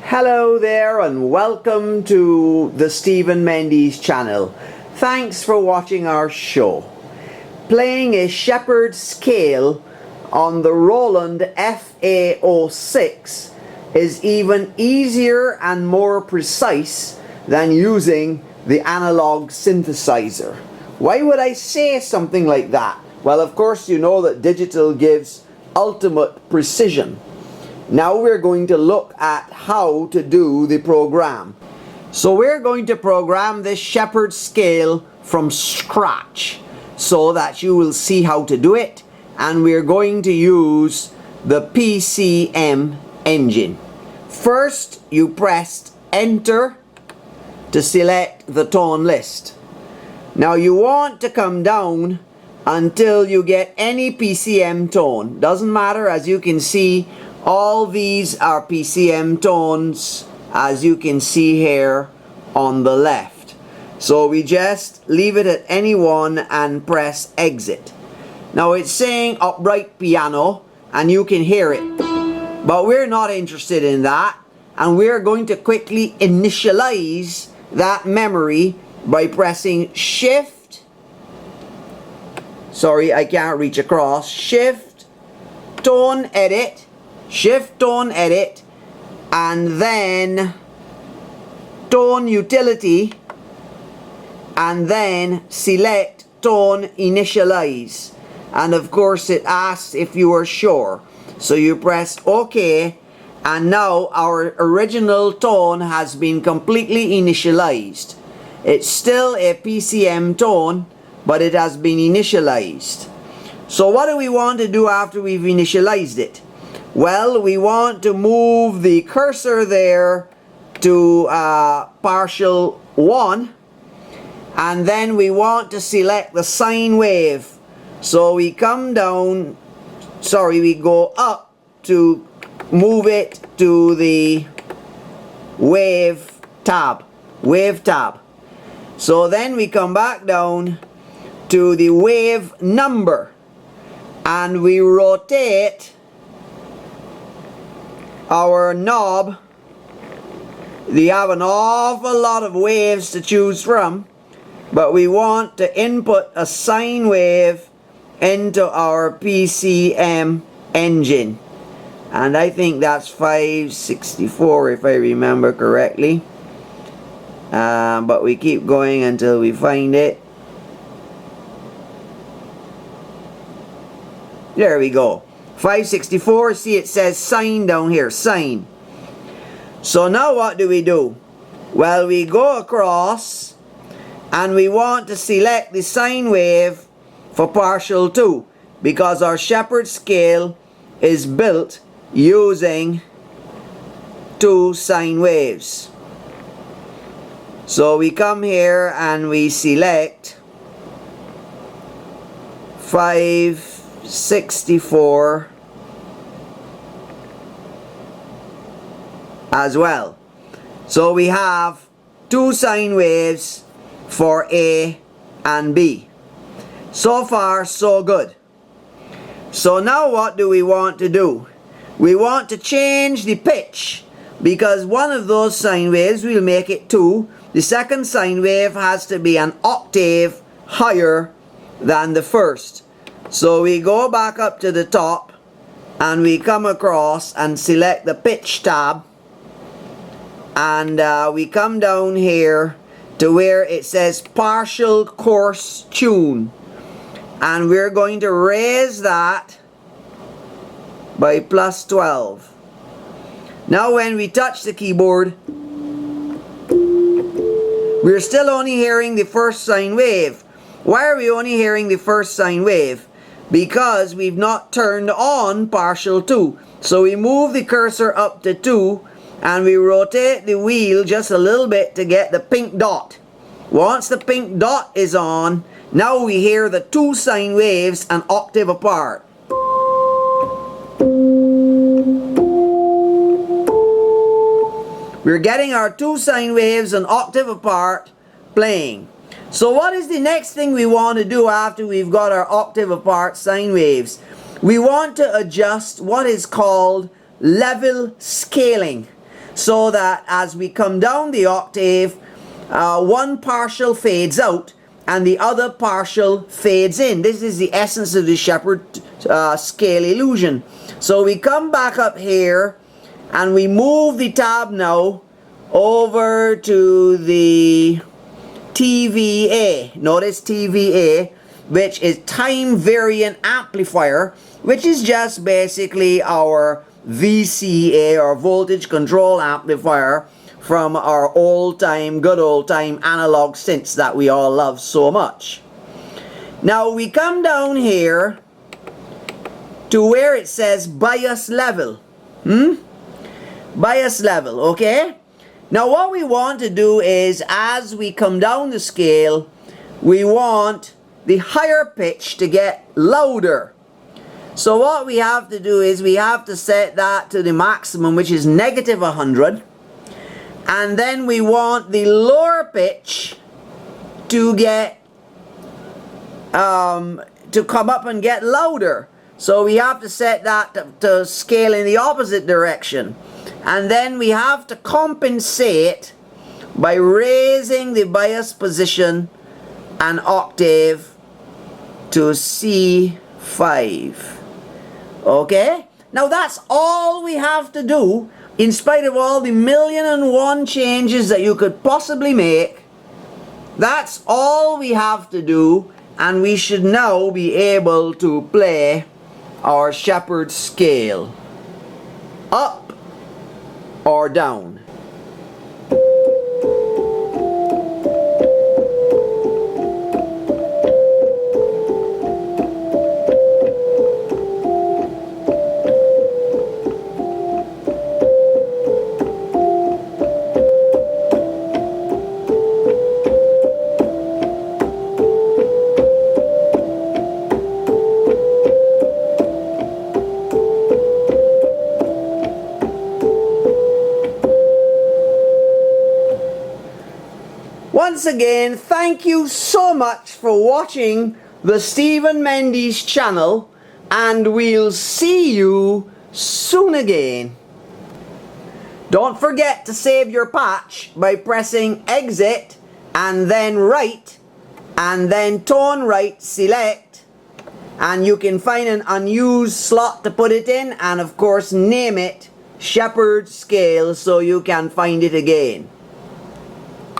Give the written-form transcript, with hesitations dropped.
Hello there and welcome to the Stephen Mendes channel. Thanks for watching our show. Playing a Shepard Scale on the Roland FA-06 is even easier and more precise than using the analog synthesizer. Why would I say something like that? Well, of course you know that digital gives ultimate precision. Now we're going to look at how to do the program. So we're going to program this Shepard Scale from scratch so that you will see how to do it, and we're going to use the PCM Engine. First, you press Enter to select the tone list. Now you want to come down until you get any PCM tone. Doesn't matter, as you can see, all these are PCM tones, as you can see here on the left. So we just leave it at any one and press exit. Now it's saying upright piano and you can hear it, but we're not interested in that, and we're going to quickly initialize that memory by pressing Shift, sorry I can't reach across, Shift, Tone Edit, Shift Tone Edit, and then Tone Utility, and then select Tone Initialize, and of course it asks if you are sure, so you press OK, and now our original tone has been completely initialized. It's still a PCM tone, but it has been initialized. So what do we want to do after we've initialized it? Well, we want to move the cursor there to partial 1, and then we want to select the sine wave. So we come down, sorry, we go up to move it to the wave tab. So then we come back down to the wave number and we rotate our knob. We have an awful lot of waves to choose from, but we want to input a sine wave into our PCM Engine, and I think that's 564 if I remember correctly, but we keep going until we find it. There we go, 564. See, it says sine down here, sine. So now what do? Well, we go across and we want to select the sine wave for partial 2, because our Shepard Scale is built using 2 sine waves. So we come here and we select 564 as well. So we have 2 sine waves for A and B. So far so good. So now what do we want to do? We want to change the pitch, because one of those sine waves will make it 2. The second sine wave has to be an octave higher than the first. So we go back up to the top and we come across and select the pitch tab, and we come down here to where it says partial course tune, and we're going to raise that by +12. Now when we touch the keyboard, we're still only hearing the first sine wave. Why are we only hearing the first sine wave? Because we've not turned on partial 2. So we move the cursor up to 2 and we rotate the wheel just a little bit to get the pink dot. Once the pink dot is on, now we hear the 2 sine waves an octave apart. We're getting our 2 sine waves an octave apart playing. So what is the next thing we want to do after we've got our octave apart sine waves? We want to adjust what is called level scaling. so that as we come down the octave, one partial fades out and the other partial fades in. This is the essence of the Shepard scale illusion. So we come back up here and we move the tab now over to the TVA. Notice TVA, which is time variant amplifier, which is just basically our VCA, or voltage control amplifier, from our good old time analog synths that we all love so much. Now we come down here to where it says bias level. Bias level, okay? Now what we want to do is, as we come down the scale, we want the higher pitch to get louder. So what we have to do is we have to set that to the maximum, which is negative 100. And then we want the lower pitch to get to come up and get louder. So we have to set that to scale in the opposite direction. And then we have to compensate by raising the bias position an octave to C5. Okay? Now that's all we have to do, in spite of all the 1,000,001 changes that you could possibly make. That's all we have to do, and we should now be able to play our Shepard scale. Up or down. Once again, thank you so much for watching the Stephen Mendes channel, and we'll see you soon again. Don't forget to save your patch by pressing exit and then right, and then tone right select, and you can find an unused slot to put it in, and of course name it Shepard Scale so you can find it again.